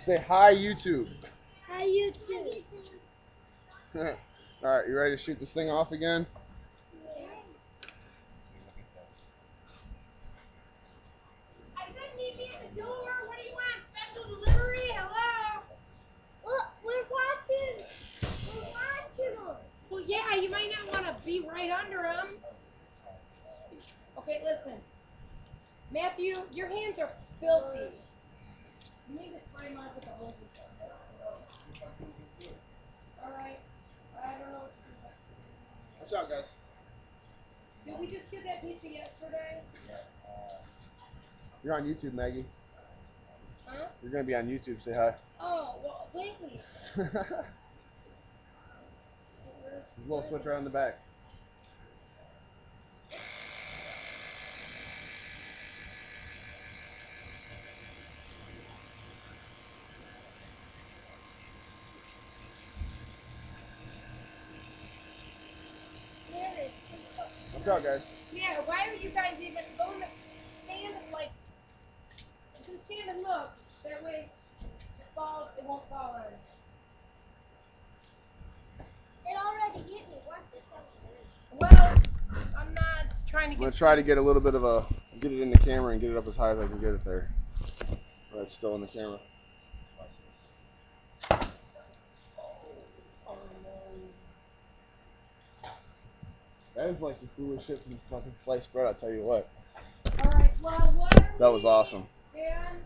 Say hi, YouTube. Hi, YouTube. All right, you ready to shoot this thing off again? I said meet me at the door. What do you want? Special delivery? Hello? Look, we're watching. We're watching them. Well, yeah, you might not want to be right under him. Okay, listen. Matthew, your hands are filthy. You need to spray them off with the hose and stuff. Alright. I don't know what to do. Watch out, guys. Did we just get that pizza yesterday? You're on YouTube, Maggie. Huh? You're gonna be on YouTube. Say hi. Oh, well, wait. There's a little switch right on the back. Watch out, guys. Yeah, why are you guys even going to stand and like, you can stand and look. That way, it falls, it won't fall on. It already hit me once. It's coming. Well, I'm not trying to I'm get. gonna try to get a little bit of a get it in the camera and get it up as high as I can get it there. But it's still in the camera. That is like the coolest shit since fucking sliced bread. I'll tell you what. All right. Well, what? That was awesome. Dan?